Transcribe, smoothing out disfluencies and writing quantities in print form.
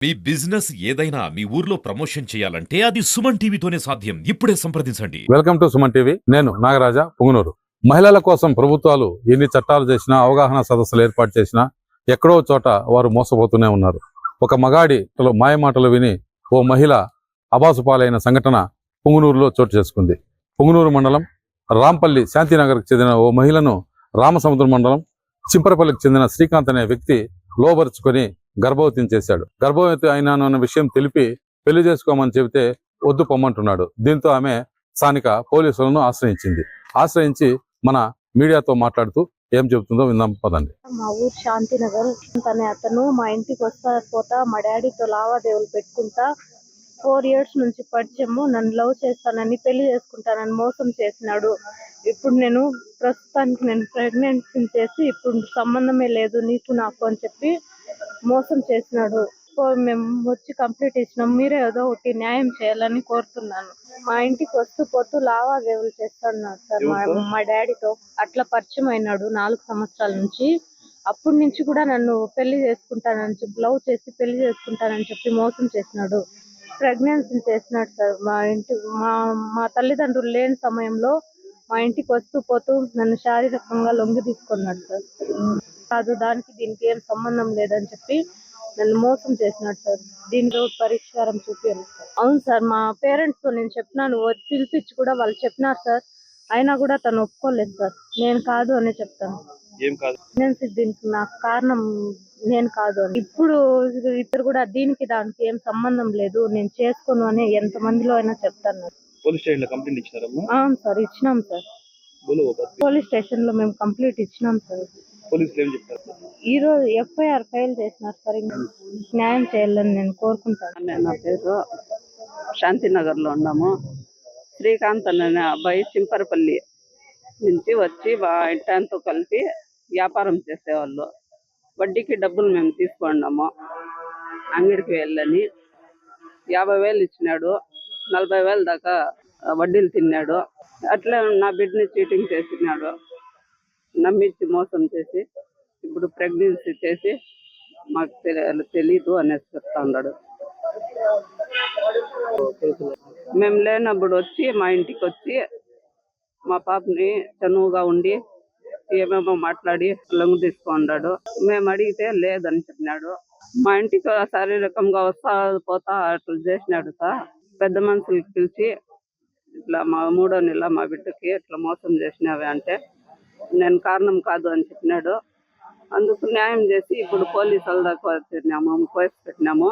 మీ business ఏదైనా మీ ఊర్లో promotion చేయాలంటే అది సుమన్ టీవీతోనే సాధ్యం. ఇప్పుడే సంప్రదించండి. Welcome to Suman TV. నేను నాగరాజా పుంగనూరు. మహిళల కోసం ప్రభుత్వాలు ఎన్ని చట్టాలు చేసినా, అవగాహన సదస్సులు ఏర్పాటు చేసినా ఎక్కడో చోట వారు మోసపోతూనే ఉన్నారు. ఒక మగాడి మాయమాటలు విని ఓ మహిళ అబాసుపాలైన సంఘటన పుంగనూరులో చోటు చేసుకుంది. పుంగనూరు మండలం రాంపల్లి శాంతినగర్కి చెందిన ఓ మహిళను రామసముద్రం మండలం చింపరపల్లికి చెందిన శ్రీకాంత్ అనే వ్యక్తి లోబరుచుకొని గర్భవతిని చేశాడు. గర్భవతి అయినాను అన్న విషయం తెలిపి పెళ్లి చేసుకోమని చెబితే వద్దు పొమ్మంటున్నాడు. దీంతో ఆమె స్థానిక పోలీసులను ఆశ్రయించి మన మీడియాతో మాట్లాడుతూ ఏం చెబుతుందో విందాం పదండి. మా ఊరు శాంతినగర్. అతను మా ఇంటికి పోతా మా డాడీతో లావాదేవీలు పెట్టుకుంటా 4 years నుంచి పరిచయము. నన్ను లవ్ చేస్తానని పెళ్లి చేసుకుంటానని మోసం చేసినాడు. ఇప్పుడు నేను ప్రస్తుతానికి ప్రెగ్నెన్సీ చేసి ఇప్పుడు సంబంధమే లేదు నీకు నాకు అని చెప్పి మోసం చేసినాడు. మేము వచ్చి కంప్లీట్ ఇచ్చినాం. మీరే ఏదో ఒకటి న్యాయం చేయాలని కోరుతున్నాను. మా ఇంటికి వస్తూ పోతూ లావాదేవీలు చేస్తున్నాడు సార్ మా డాడీతో. అట్లా పరిచయం అయినాడు 4 సంవత్సరాల నుంచి. అప్పటి నుంచి కూడా నన్ను పెళ్లి చేసుకుంటానని చెప్పి లవ్ చేసి పెళ్లి చేసుకుంటానని చెప్పి మోసం చేసినాడు. ప్రెగ్నెన్సీ చేసినాడు సార్. మా తల్లిదండ్రులు లేని సమయంలో మా ఇంటికి వస్తూ పోతూ నన్ను శారీరకంగా లొంగి తీసుకున్నాడు సార్. కాదు దానికి దీనికి ఏం సంబంధం లేదని చెప్పి నన్ను మోసం చేసినాడు సార్. దీనికి పరిష్కారం చూపించాను సార్. అవును సార్, మా పేరెంట్స్ తో నేను చెప్పినాను, పిలిపించి కూడా వాళ్ళు చెప్పినారు సార్. అయినా కూడా తను ఒప్పుకోలేదు సార్. నేను కాదు అనే చెప్తాను. దీనికి నాకు కారణం నేను కాదు అని. ఇప్పుడు ఇద్దరు కూడా దీనికి దానికి ఏం సంబంధం లేదు, నేను చేసుకోను అని ఎంత మందిలో అయినా చెప్తాను. పోలీస్ స్టేషన్ లో కంప్లైంట్ ఇచ్చినారమ్మా? అవును సార్, ఇచ్చినాం సార్. పోలీస్ స్టేషన్ లో మేము కంప్లీట్ ఇచ్చినాం సార్. పోలీసులు ఏం చెప్తారు? ఈ రోజు FIR ఫైల్ చేసినారు సార్. న్యాయం చేయాలని నేను కోరుకుంటాను. నా పేరు శాంతినగర్ లో ఉన్నాము. శ్రీకాంత్ అనే అబ్బాయి చింపరపల్లి నుంచి వచ్చి ఇంటంతో కలిపి వ్యాపారం చేసేవాళ్ళు. వడ్డీకి డబ్బులు మేము తీసుకున్నాము. అంగడికి వెళ్ళని 50,000 ఇచ్చినాడు. 40,000 దాకా వడ్డీలు తిన్నాడు. అట్లా నా బిడ్డని చీటింగ్ చేసినాడు. నమ్మించి మోసం చేసి ఇప్పుడు ప్రెగ్నెన్సీ చేసి మాకు తెలీదు అనేసి చెప్తా ఉన్నాడు. మేము లేనప్పుడు వచ్చి మా ఇంటికి వచ్చి మా పాపని చనువుగా ఉండి ఏమేమో మాట్లాడి లొంగు తీసుకున్నాడు. మేము అడిగితే లేదని చెప్పినాడు. మా ఇంటికి శారీరకంగా వస్తా పోతా అట్లా చేసినాడు సార్. పెద్ద మనుషులకి పిలిచి ఇట్లా మా 3వ నెల మా బిడ్డకి ఇట్లా మోసం చేసినావే అంటే నేను కారణం కాదు అని చెప్పినాడు. అందుకు న్యాయం చేసి ఇప్పుడు పోలీసుల దాకా పెట్టినాము.